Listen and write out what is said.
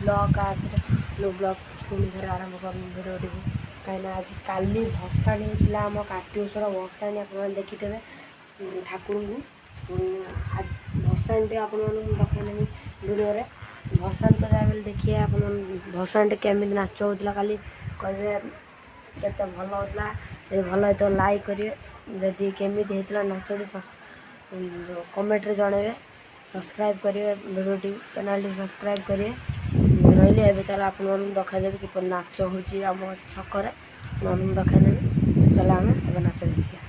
blog आज new blog पुणी थे आरंभ कर भिडियो कहीं आज काली भसाणी होता आम काटीवर भसाणी आप देखिथे ठाकुर को भसाणी आप देखनी भिडियो भसाणी तो जहाँ देखिए आप भसाणी केमी नाच होता काली कहे के भल होता भल तो लाइक करेंगे जदि केमी होता नाचटी कमेंट रे जनइबे सब्सक्राइब करेंगे वीडियो चैनल सब्सक्राइब करेंगे रही है चल आप देखादेवी कि नाच हो छकरे देखादेवी चल आम ए नाच देखिए